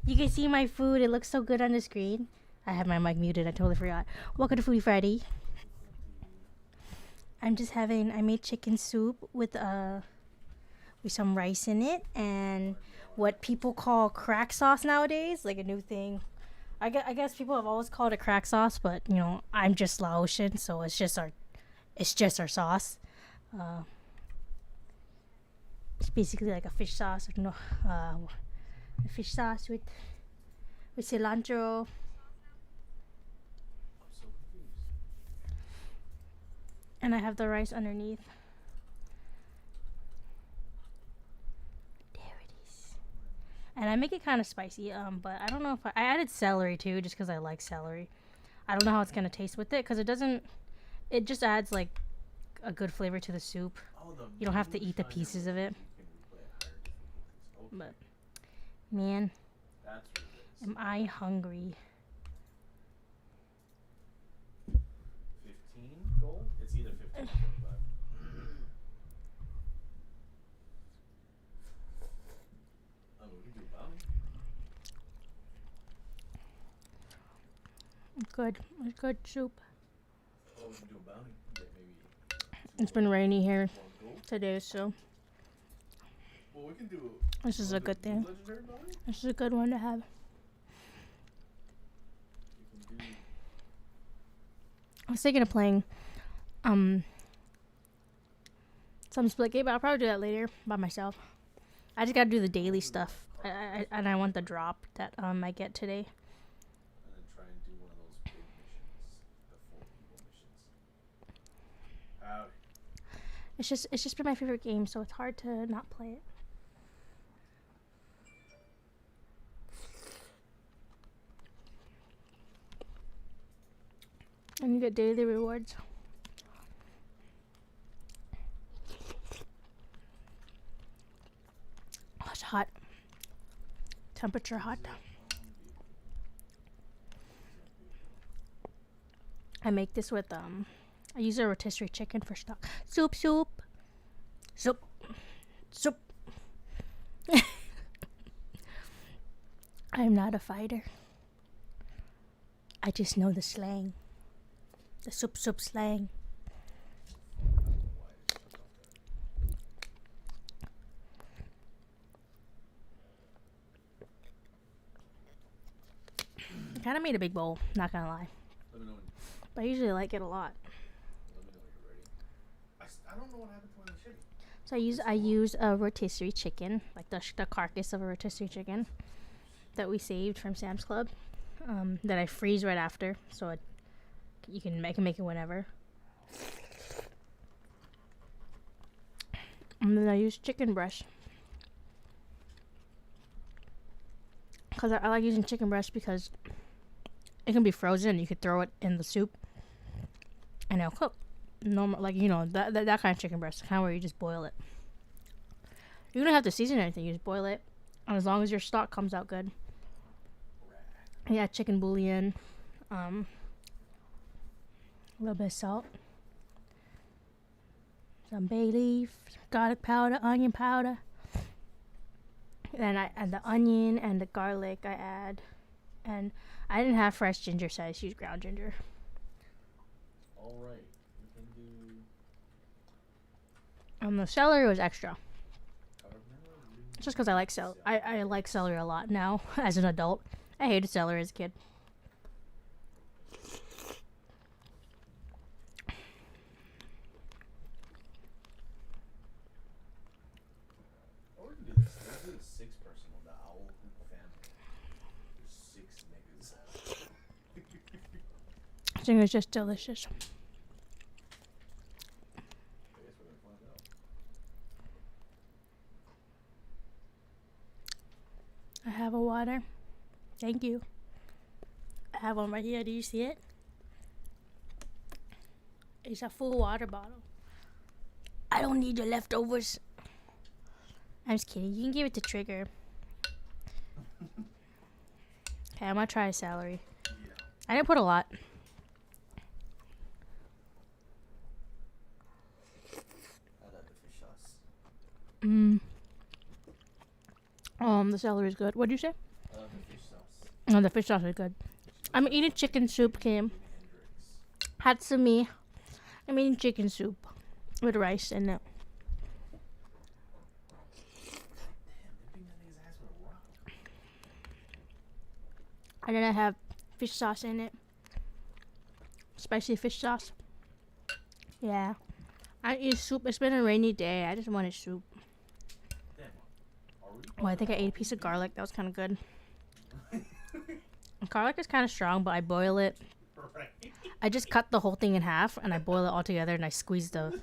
You can see my food. It looks so good on the screen. I have my mic muted. I totally forgot. Welcome to Foodie Friday. I'm just having. I made chicken soup with some rice in it and what people call crack sauce nowadays, like a new thing. I guess people have always called it crack sauce, but you know I'm just Laotian, so it's just our sauce. Uh, it's basically like a fish sauce, a fish sauce with cilantro. And I have the rice underneath. There it is. And I make it kind of spicy, but I don't know if I added celery too, just because I like celery. I don't know how it's gonna taste with it, because it doesn't. It just adds like a good flavor to the soup. You don't have to eat the pieces of it. But man, am I hungry? 15 gold? It's either 15 or 25. We can do a bounty. Good. It's good soup. Oh, we can do a bounty. Yeah, maybe. It's been rainy here today, so. Well, we can do. This is a good thing. This is a good one to have. I was thinking of playing some split game, but I'll probably do that later by myself. I just gotta do the daily stuff. I want the drop that I get today. And then try and do one of those big missions, the 4 people missions. Howdy. It's just been my favorite game, so it's hard to not play it. And you get daily rewards. Oh, it's hot. Temperature hot. I make this with I use a rotisserie chicken for stock. Soup. I'm not a fighter. I just know the slang. The soup slang. I kind of made a big bowl, not gonna lie. Let me know when. But I usually like it a lot. Let me know when you're ready. I don't know what happened to my machete. So I use a rotisserie chicken, like the carcass of a rotisserie chicken that we saved from Sam's Club, that I freeze right after, so you can make it whenever. And then I use chicken breast. Because I like using chicken breast because it can be frozen. You could throw it in the soup and it'll cook. Normal, like, you know, that kind of chicken breast, the kind where you just boil it. You don't have to season anything. You just boil it. And as long as your stock comes out good. Yeah, chicken bouillon. A little bit of salt. Some bay leaf, garlic powder, onion powder. Then I add the onion and the garlic I add. And I didn't have fresh ginger, so I just used ground ginger. Alright, we can do. The celery was extra. Just because I like I like celery a lot now as an adult. I hated celery as a kid. Or we can do this. Let's do the 6-person one, the owl family. There's 6 niggas. I think it's just delicious. I guess we're gonna find out. I have a water. Thank you. I have one right here. Do you see it? It's a full water bottle. I don't need your leftovers. I'm just kidding. You can give it to Trigger. Okay, I'm gonna try celery. Yeah. I didn't put a lot. I like the fish sauce. The celery is good. What'd you say? The the fish sauce. Oh, the fish sauce is good. I'm eating chicken soup, Kim. Hendrix. Hatsumi. I'm eating chicken soup with rice in it. Damn, they're beating that nigga's ass with a rock. And then I have fish sauce in it. Spicy fish sauce. Yeah. I eat soup. It's been a rainy day. I just wanted soup. Damn. Are we? Oh, I think I ate a piece of garlic. That was kind of good. Garlic is kind of strong, but I boil it. Right. I just cut the whole thing in half and I boil it all together and I squeeze the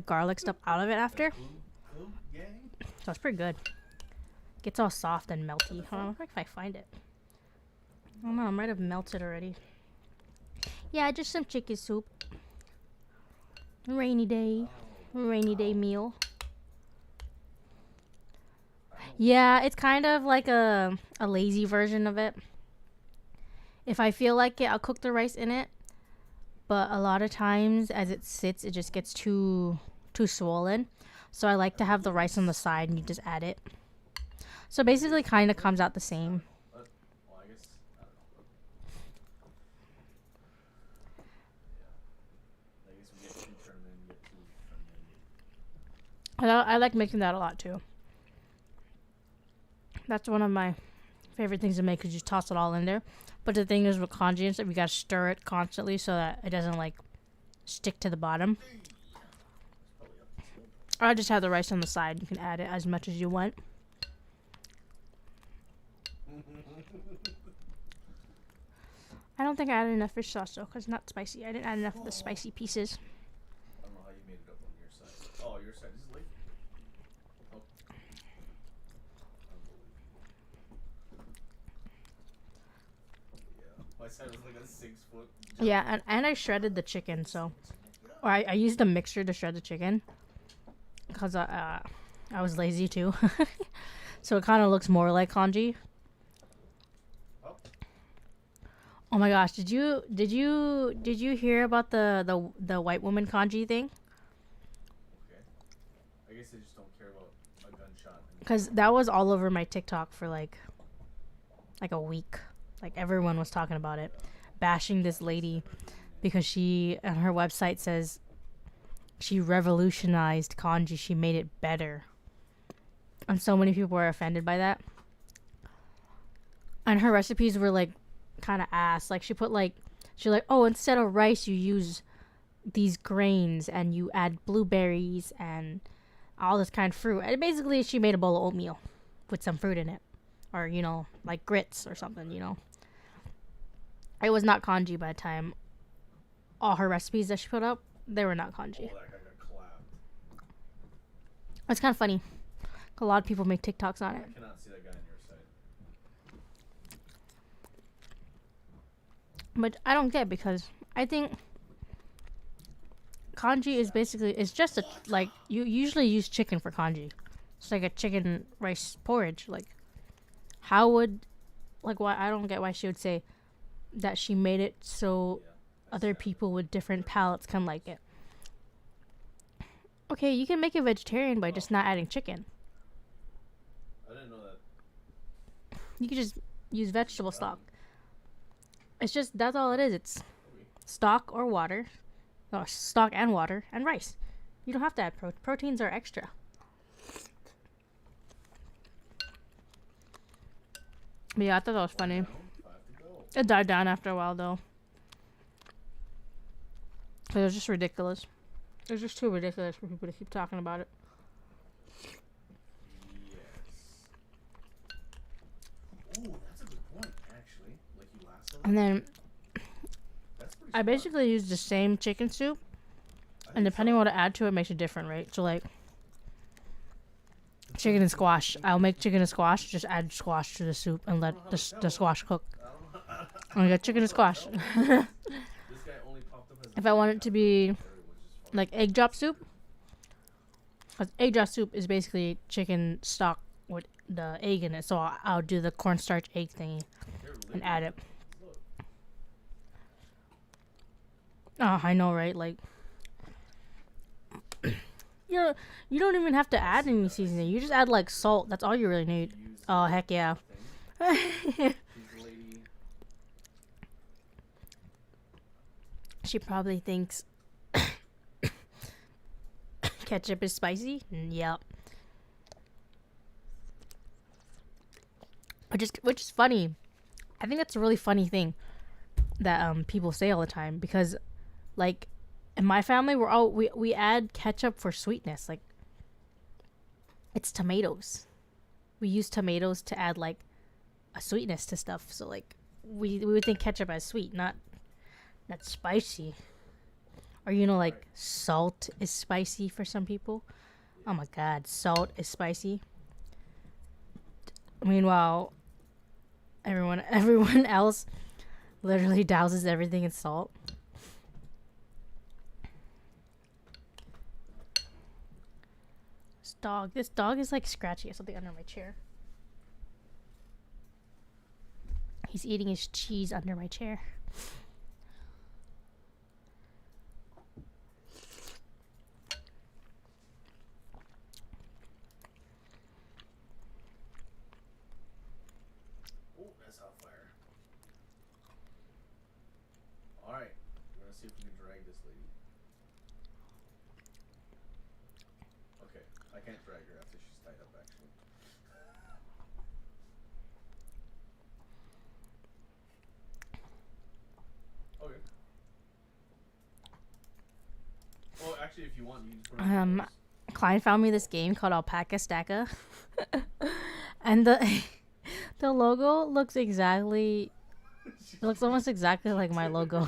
garlic stuff out of it after. Glue gang? So it's pretty good. Gets all soft and melty. Hold on, if I find it. I don't know, I might have melted already. Yeah, just some chicken soup. Rainy day. Rainy day meal. Yeah, it's kind of like a lazy version of it. If I feel like it, I'll cook the rice in it. But a lot of times, as it sits, it just gets too swollen. So I like to have the rice on the side and you just add it. So basically, kind of comes out the same. Well, I guess, I don't know. Yeah. I guess we get 2 turned in, get 2 turned in. I like making that a lot too. That's one of my favorite things to make because you toss it all in there. But the thing is with congee and stuff, you gotta stir it constantly so that it doesn't like stick to the bottom. Or I just have the rice on the side. You can add it as much as you want. I don't think I added enough fish sauce though, cause it's not spicy. I didn't add enough of the spicy pieces. I don't know how you made it up on your side. Oh, your side is late. Oh. Yeah. My side was like a 6-foot. Yeah, and I shredded the chicken, so. Or I used a mixer to shred the chicken. Because I was lazy too. So it kind of looks more like congee. Oh my gosh, did you hear about the white woman congee thing? Okay. I guess they just don't care about a gunshot. Because that was all over my TikTok for like a week. Like everyone was talking about it, bashing this lady because she on her website says she revolutionized congee. She made it better, and so many people were offended by that. And her recipes were like kind of ass. Like she's like, oh, instead of rice you use these grains and you add blueberries and all this kind of fruit. And basically she made a bowl of oatmeal with some fruit in it, or like grits or something. It was not congee by the time all her recipes that she put up, they were not congee. Oh, that guy got clapped. It's kind of funny. A lot of people make TikToks on it. I cannot see that guy on your side. But I don't get, because I think congee is basically, it's just like you usually use chicken for congee. It's like a chicken rice porridge. Like how would, like, why, I don't get why she would say that she made it so other people with different palates can like it. Okay, you can make it vegetarian by just not adding chicken. I didn't know that. You can just use vegetable stock. It's just, that's all it is. It's stock or water. Or stock and water and rice. You don't have to add proteins are extra. But yeah, I thought that was funny. It died down after a while though. It was just ridiculous. It was just too ridiculous for people to keep talking about it. Yes. Ooh, that's a good point, actually. Like you lasso. And then That's pretty I smart. basically used the same chicken soup, and depending on what to add to it makes it different, right? So like chicken and squash. I'll make chicken and squash, just add squash to the soup and let the squash cook. I got chicken and squash. This guy only popped up as If I want it to be like egg drop soup, because egg drop soup is basically chicken stock with the egg in it, so I'll do the cornstarch egg thingy and add it. Oh, I know, right? Like, you don't even have to add any seasoning. You just add like salt. That's all you really need. Oh heck yeah! Pizza lady. She probably thinks ketchup is spicy. Yep. Which is funny. I think that's a really funny thing that people say all the time, because like in my family we add ketchup for sweetness. Like, it's tomatoes. We use tomatoes to add like a sweetness to stuff. So like we would think ketchup as sweet, not spicy. Or like salt is spicy for some people. Oh my god, salt is spicy. Meanwhile, everyone else literally douses everything in salt. This dog is like scratching at something under my chair. He's eating his cheese under my chair. Oh, that's hot fire. Alright, we're gonna see if we can drag this lady. Okay, I can't drag her after she's tied up, actually. Okay. Well, actually, if you want, you can just put her on Klein found me this game called Alpaca Stacka. And the logo looks almost exactly like my logo.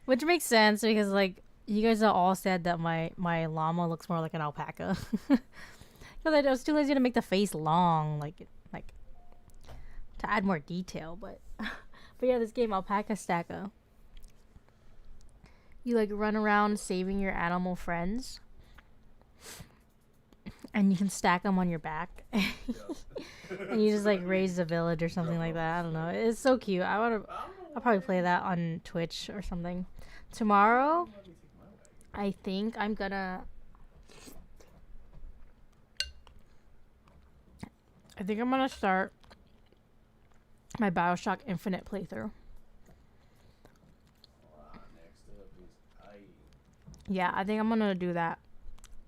Which makes sense, because like you guys have all said that my llama looks more like an alpaca. Because I was too lazy to make the face long, like to add more detail. But yeah, this game Alpaca Stacka. You like run around saving your animal friends, and you can stack them on your back. And you just like raise a village or something like that. I don't know. It's so cute. I'll probably play that on Twitch or something. Tomorrow, I think I'm gonna start my BioShock Infinite playthrough. Yeah, I think I'm gonna do that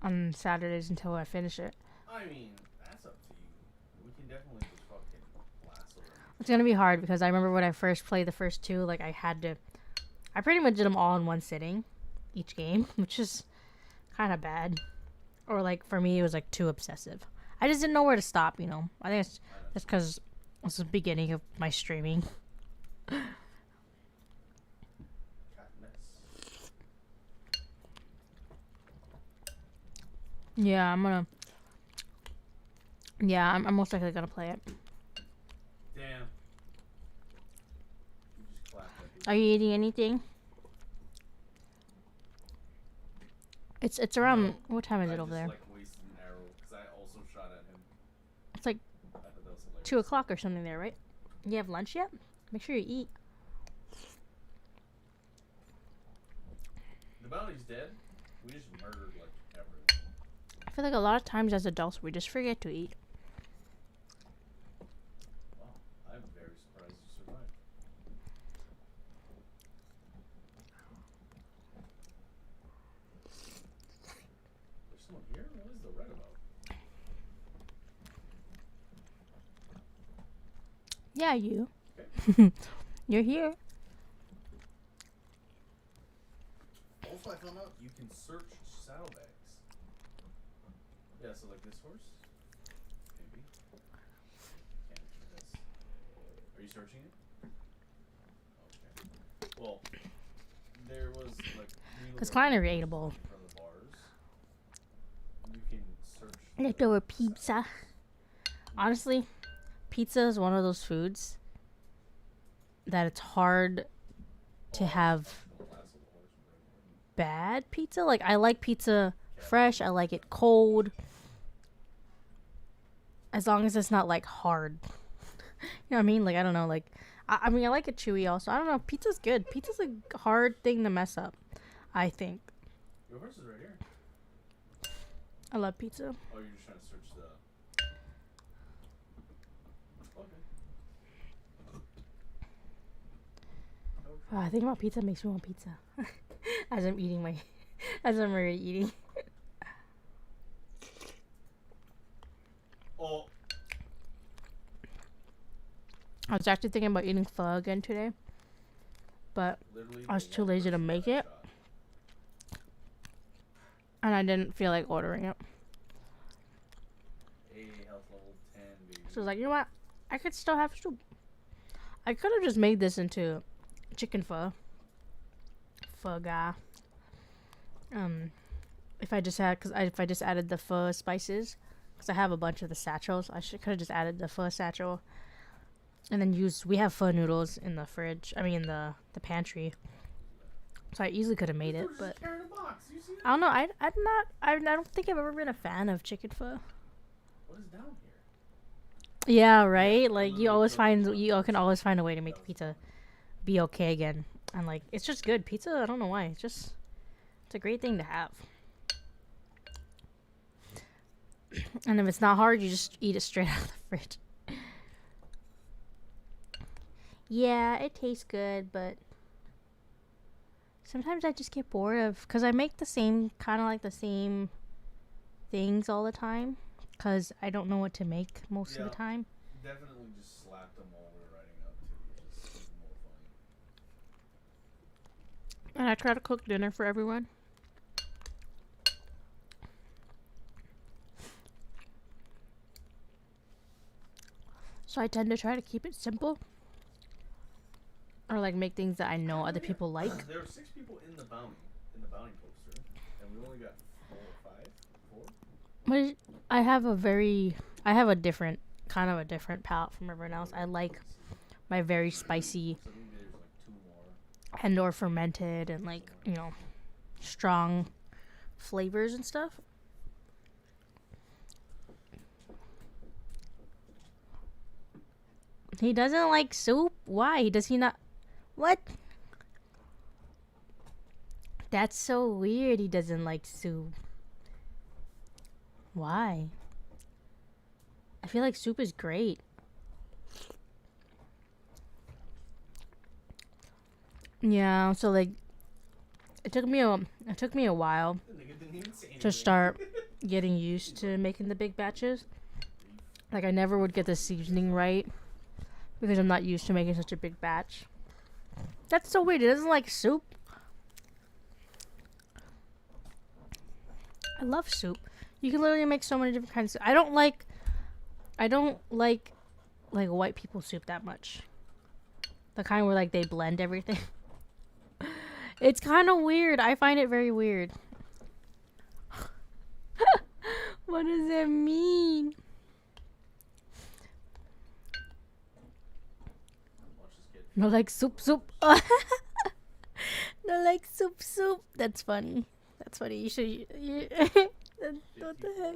on Saturdays until I finish it. I mean, that's up to you. We can definitely just fucking blast over. It's gonna be hard because I remember when I first played the first two, like I pretty much did them all in one sitting, each game, which is kind of bad. Or like for me, it was like too obsessive. I just didn't know where to stop. I think it's just because it's the beginning of my streaming. Yeah, I'm most likely gonna play it. Damn. You just clapped that dude. Are you eating anything? It's around. No, what time is it over there? Like wasted an arrow because I also shot at him. It's like I thought that was hilarious. 2:00 or something there, right? You have lunch yet? Make sure you eat. The bounty's dead. We just murdered like everyone. I feel like a lot of times as adults we just forget to eat. Wow, I'm very surprised you survived. There's someone here? What is the red about? Yeah, you. Okay. You're here. Also, I found out you can search saddlebags. Yeah, so like this horse? Maybe. Can't do this. Are you searching it? Okay. Well, there was like... It's kind of relatable. In front of the bars. You can search... Leftover pizza. Honestly, pizza is one of those foods that it's hard to have bad pizza. Like, I like pizza fresh. I like it cold. As long as it's not, like, hard. You know what I mean? Like, I don't know. Like, I mean, I like it chewy also. I don't know. Pizza's good. Pizza's a hard thing to mess up, I think. Your horse is right here. I love pizza. Oh, you're just trying to search the... I think about pizza makes me want pizza. As I'm eating as I'm already eating. Oh. I was actually thinking about eating pho again today, but Literally I was the too one lazy to person make that I it, shot. and I didn't feel like ordering it. A health level 10, baby. So I was like, you know what? I could still have soup. I could have just made this into chicken pho. Pho guy. If I just added the pho spices, because I have a bunch of the satchels, could have just added the pho satchel, and then we have pho noodles in the fridge. I mean, in the pantry. So I easily could have made it, but I don't know. I don't think I've ever been a fan of chicken pho. What is down here? Yeah, right. Like you can always find a way to make the pizza be okay again, and like it's just good pizza. I don't know why. It's a great thing to have. And if it's not hard, you just eat it straight out of the fridge. Yeah, it tastes good, but sometimes I just get bored of, because I make the same things all the time, because I don't know what to make most of the time. Definitely just slapped them while we were writing up too, which is even more funny. And I try to cook dinner for everyone. So I tend to try to keep it simple. Or like make things that I know other people like. There were 6 people in the bounty poster, and we only got 4 or 5. 4? I have a different palate from everyone else. I like my very spicy So I think there's like 2 more. and or fermented and like, strong flavors and stuff. He doesn't like soup? Why? Does he not? What? That's so weird. He doesn't like soup. Why? I feel like soup is great. Yeah, so like it took me a while to start getting used to making the big batches. Like I never would get the seasoning right because I'm not used to making such a big batch. That's so weird. He doesn't like soup. I love soup. You can literally make so many different kinds of soup. I don't like white people soup that much. The kind where like they blend everything. It's kind of weird. I find it very weird. What does it mean? No, like soup. No, like soup. That's funny. You should. What the heck?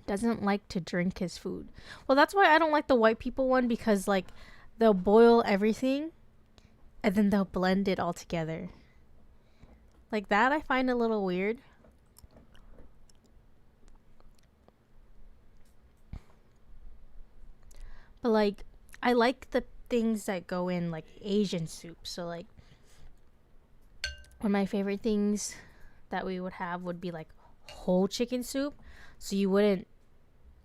Doesn't like to drink his food. Well, that's why I don't like the white people one, because like they'll boil everything and then they'll blend it all together. Like that I find a little weird. But like I like the things that go in like Asian soup. So like one of my favorite things that we would have would be like whole chicken soup. So you wouldn't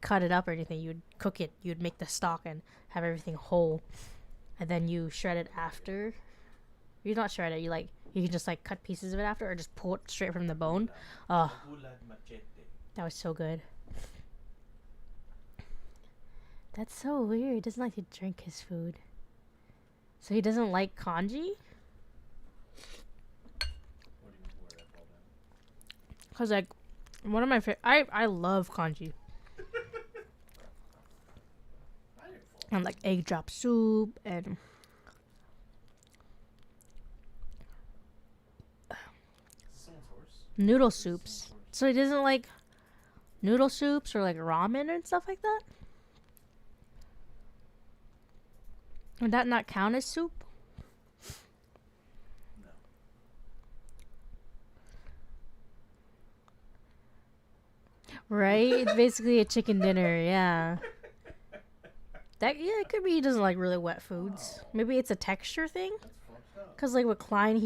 cut it up or anything. You would cook it. You'd make the stock and have everything whole, and then you shred it after. You not shred it. You can just like cut pieces of it after, or just pull it straight from the bone. Oh, that was so good. That's so weird. He doesn't like to drink his food. So he doesn't like congee? Because like one of my I love congee. And like egg drop soup and noodle soups. So he doesn't like noodle soups or like ramen and stuff like that? Would that not count as soup? Right? It's basically a chicken dinner. Yeah. That yeah, it could be he doesn't like really wet foods. Wow. Maybe it's a texture thing. That's fucked up. Cause like with Klein,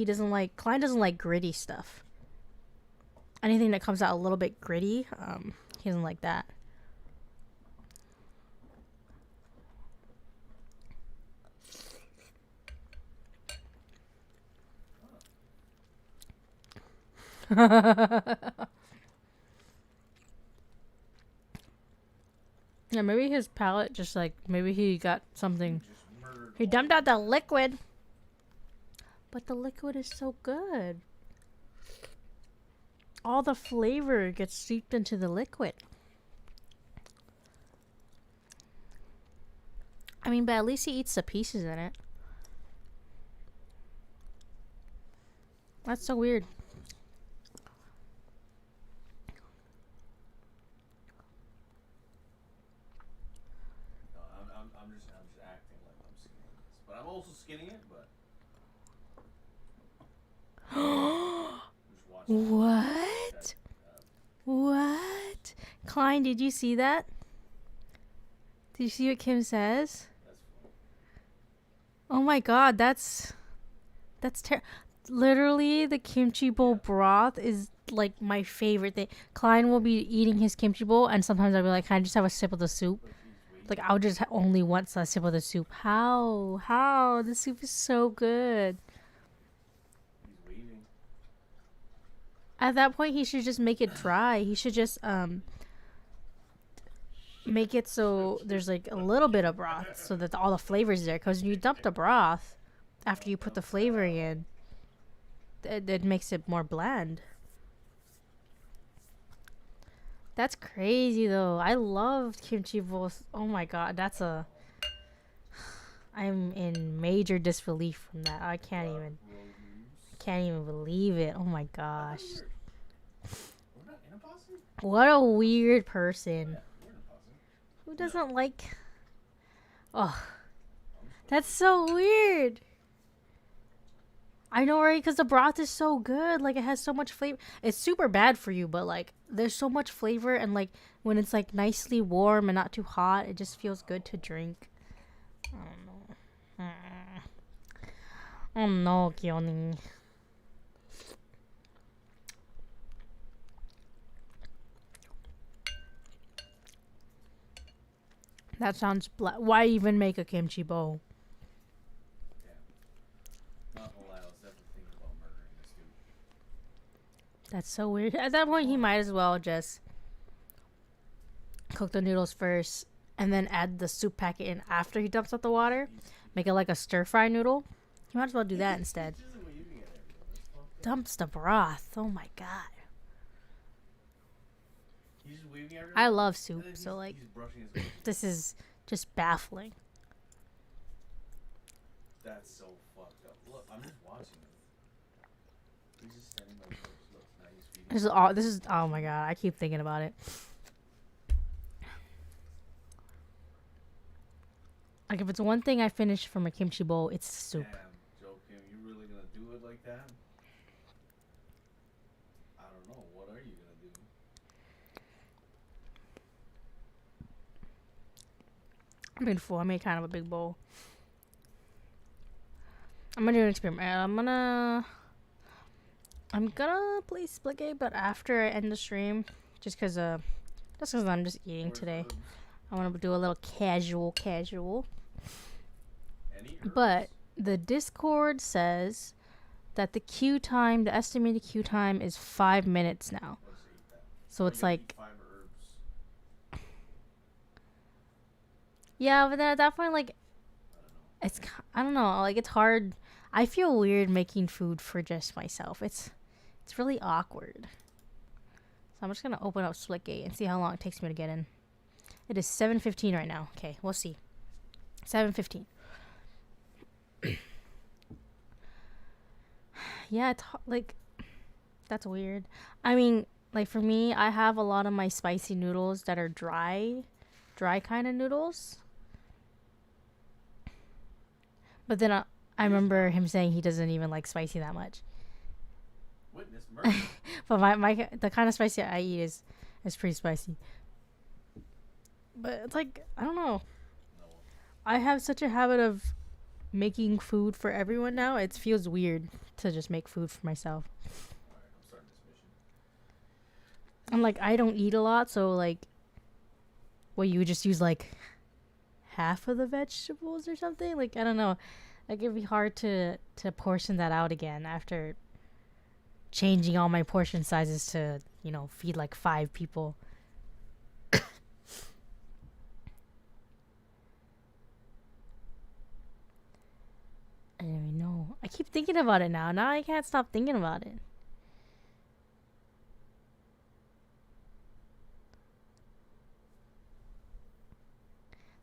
Klein doesn't like gritty stuff. Anything that comes out a little bit gritty, he doesn't like that. Yeah, maybe his palate just like maybe he got something. Just murdered He dumped out the liquid, but the liquid is so good. All the flavor gets seeped into the liquid. I mean, but at least he eats the pieces in it. That's so weird. No, I'm just acting like I'm skinning this, but I'm also skinning it. But just watching. What? What? Klein, did you see that? Did you see what Kim says? That's funny. Oh my god, that's terrible. Literally, the kimchi bowl broth is like my favorite thing. Klein will be eating his kimchi bowl, and sometimes I'll be like, "Can I just have a sip of the soup?" But he's waiting. Like, I'll just only want a sip of the soup. How? How? The soup is so good. He's waiting. At that point, he should just make it dry. He should just make it so there's like a little bit of broth, so that all the flavor's there. Because when you dump the broth after you put the flavoring in, it makes it more bland. That's crazy though. I love kimchi bowls. Oh my god, I'm in major disbelief from that. I can't even believe it. Oh my gosh. We're not in a posse? What a weird person. Yeah, we're in a posse. Who doesn't like Oh, that's so weird. I know, right? Because the broth is so good. Like, it has so much flavor. It's super bad for you, but, like, there's so much flavor. And, like, when it's, like, nicely warm and not too hot, it just feels good to drink. I don't know. Oh, no, Kioni. That sounds why even make a kimchi bowl? Not gonna lie, I was definitely thinking about murdering this dude. That's so weird. At that point, he might as well just cook the noodles first and then add the soup packet in after he dumps out the water. Make it like a stir fry noodle. You might as well do that instead. He's just waving at everyone. That's fucked up. Dumps the broth. Oh my god. He's just waving at everyone. I love and soup, then so like he's brushing his face. this is just baffling. That's so fucked up. Look, I'm just watching it. He's just standing by the corpse. Look, now he's feeding. This is oh my god, I keep thinking about it. Like if it's one thing I finish from a kimchi bowl, it's soup. Damn, Joe Kim, you really gonna do it like that? I don't know. What are you gonna do? I've been full. I made kind of a big bowl. I'm gonna do an experiment. I'm gonna play Splitgate, but after I end the stream, just cause I'm just eating Where's today. herbs? I want to do a little casual. Any herbs? But the Discord says that the estimated queue time is 5 minutes now. Let's eat that. So Oh, it's you gotta like, eat 5 herbs. yeah, but then at that point, like, I don't know. I don't know, like, it's hard. I feel weird making food for just myself. It's really awkward. So I'm just going to open up Splitgate and see how long it takes me to get in. It is 7:15 right now. Okay, we'll see. 7:15. Yeah, it's like, that's weird. I mean, like for me, I have a lot of my spicy noodles that are dry kind of noodles. But then I remember him saying he doesn't even like spicy that much. Witness murder. But the kind of spicy I eat is It's pretty spicy. But it's like, I don't know. No. I have such a habit of making food for everyone now. It feels weird to just make food for myself. Alright, I'm starting this mission. And like, I don't eat a lot, so like, well, you would just use like half of the vegetables or something. Like, I don't know. Like, it'd be hard to portion that out again after changing all my portion sizes to, you know, feed like 5 people. I don't even know. I keep thinking about it now. Now I can't stop thinking about it.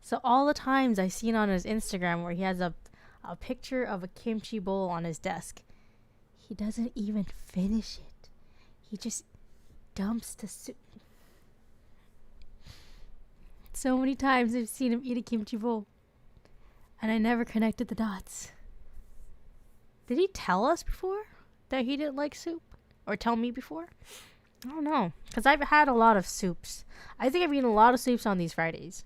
So all the times I've seen on his Instagram where he has a picture of a kimchi bowl on his desk, he doesn't even finish it. He just dumps the soup. So many times I've seen him eat a kimchi bowl, and I never connected the dots. Did he tell us before that he didn't like soup? Or tell me before? I don't know. Because I've had a lot of soups. I think I've eaten a lot of soups on these Fridays.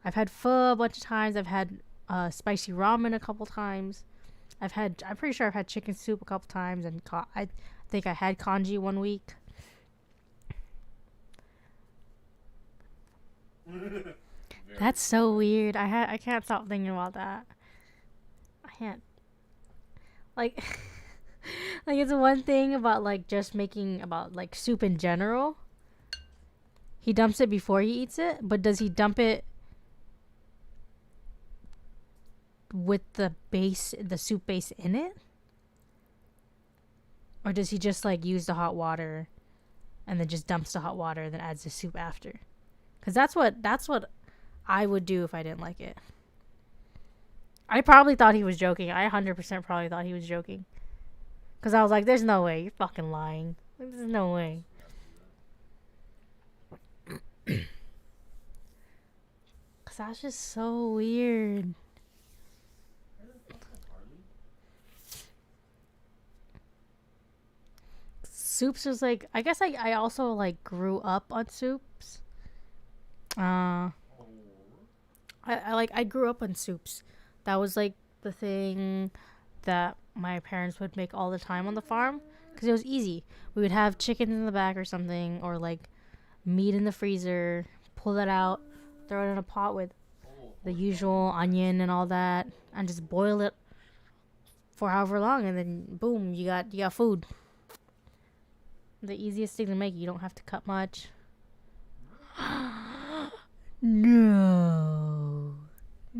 I've had pho a bunch of times. I've had spicy ramen a couple times. I'm pretty sure I've had chicken soup a couple times. And I think I had congee one week. That's so weird. I can't stop thinking about that. I can't. Like, like it's one thing about like just making about like soup in general. He dumps it before he eats it, but does he dump it with the soup base in it? Or does he just like use the hot water and then just dumps the hot water and then adds the soup after? Because that's what I would do if I didn't like it. I probably thought he was joking. I 100% probably thought he was joking. Because I was like, there's no way. You're fucking lying. Like, there's no way. Because that's just so weird. Soups was like, I guess I also like grew up on soups. I grew up on soups. That was like the thing that my parents would make all the time on the farm because it was easy. We would have chicken in the back or something, or like meat in the freezer, pull that out, throw it in a pot with the usual onion and all that, and just boil it for however long, and then boom, you got food. The easiest thing to make. You don't have to cut much.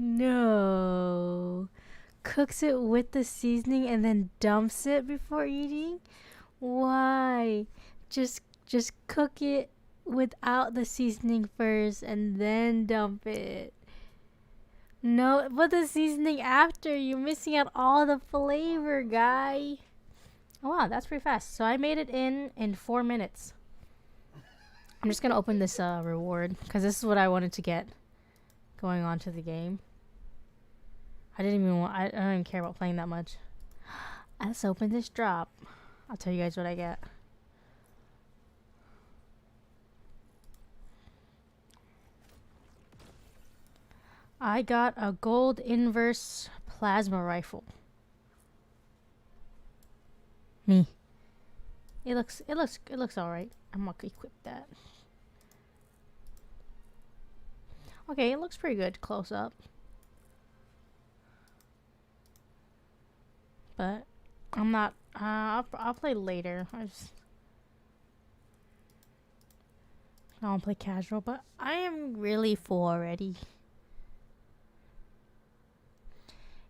No. Cooks it with the seasoning and then dumps it before eating? Why? Just cook it without the seasoning first and then dump it. No, but the seasoning after. You're missing out all the flavor, guy. Oh, wow, that's pretty fast. So I made it in 4 minutes. I'm just going to open this reward because this is what I wanted to get going on to the game. I don't even care about playing that much. Let's open this drop. I'll tell you guys what I get. I got a gold inverse plasma rifle. Me. It looks alright. I'm gonna equip that. Okay, it looks pretty good close up. But I'm not I'll play later. I don't want to play casual, but I am really full already.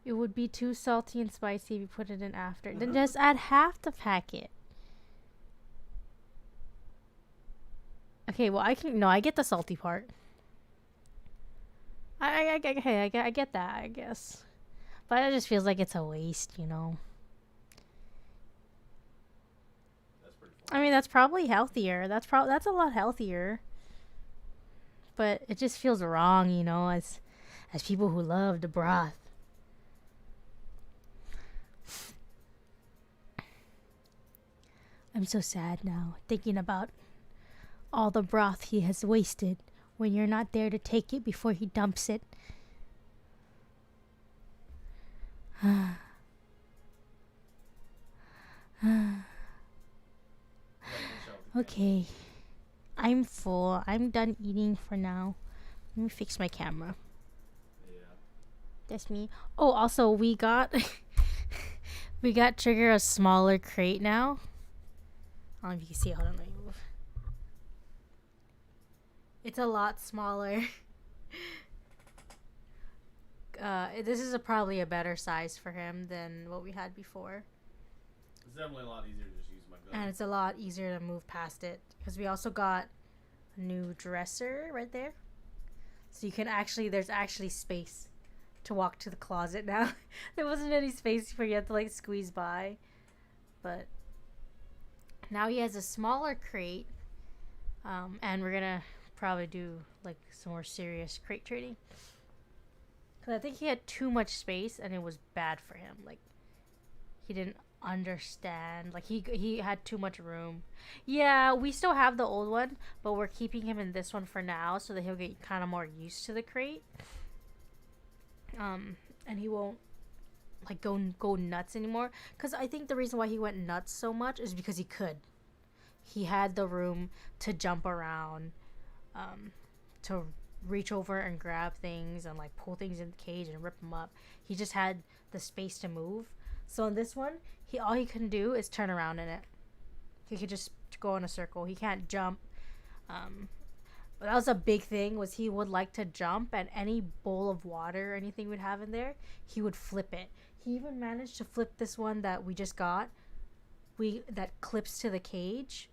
It would be too salty and spicy if you put it in after. Then just add half the packet. Okay, well I get the salty part. I get that, I guess. But it just feels like it's a waste, you know. I mean, that's probably healthier. That's a lot healthier. But it just feels wrong, you know, as people who love the broth. I'm so sad now, thinking about All the broth he has wasted when you're not there to take it before he dumps it. Okay. I'm full. I'm done eating for now. Let me fix my camera. Yeah. That's me. Oh, also we got we got Trigger a smaller crate now. I don't know if you can see it. Hold on, let me move. It's a lot smaller. This is probably a better size for him than what we had before. It's definitely a lot easier to just use my gun. And it's a lot easier to move past it. Because we also got a new dresser right there. So you can actually, there's actually space to walk to the closet now. There wasn't any space for you to like squeeze by. But now he has a smaller crate. And we're gonna probably do like some more serious crate trading. Because I think he had too much space and it was bad for him. Like, he didn't understand. Like, he had too much room. Yeah, we still have the old one, but we're keeping him in this one for now so that he'll get kind of more used to the crate. And he won't like go nuts anymore. Because I think the reason why he went nuts so much is because he could. He had the room to jump around, to reach over and grab things and like pull things in the cage and rip them up. He just had the space to move. So in this one, all he can do is turn around in it. He could just go in a circle. He can't jump. But that was a big thing, was he would like to jump, and any bowl of water or anything we'd have in there, he would flip it. He even managed to flip this one that we just got. That clips to the cage.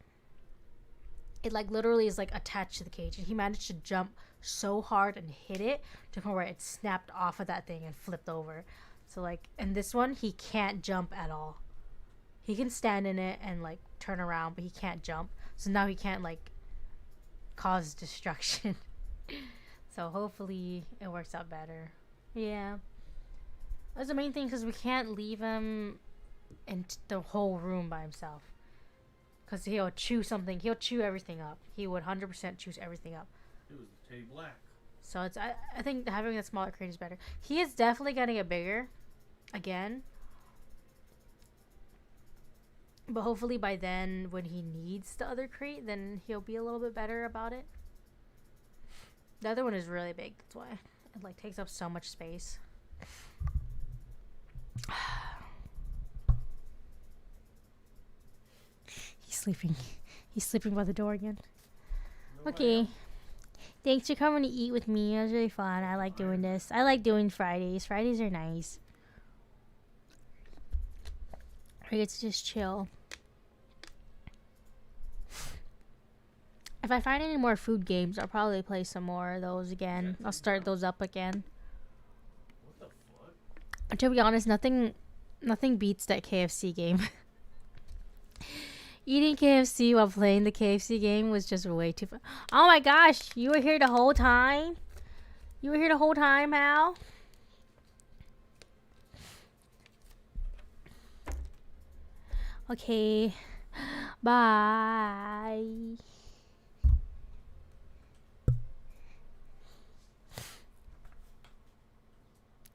It like literally is like attached to the cage, and he managed to jump so hard and hit it to the point where it snapped off of that thing and flipped over. So like in this one, he can't jump at all. He can stand in it and like turn around, but he can't jump. So now he can't like cause destruction. So hopefully it works out better. Yeah, that's the main thing, because we can't leave him in the whole room by himself. Because he'll chew something. He'll chew everything up. He would 100% chew everything up. It was Teddy Black. So it's I think having a smaller crate is better. He is definitely going to get bigger again. But hopefully by then, when he needs the other crate, then he'll be a little bit better about it. The other one is really big. That's why it like takes up so much space. He's sleeping. He's sleeping by the door again. No, Okay. Thanks for coming to eat with me. It was really fun. I like doing this. I like doing Fridays. Fridays are nice. I get to just chill. If I find any more food games, I'll probably play some more of those again. I'll start those up again. What the fuck? To be honest, nothing beats that KFC game. Eating KFC while playing the KFC game was just way too fun. Oh my gosh, you were here the whole time? You were here the whole time, Hal? Okay. Bye.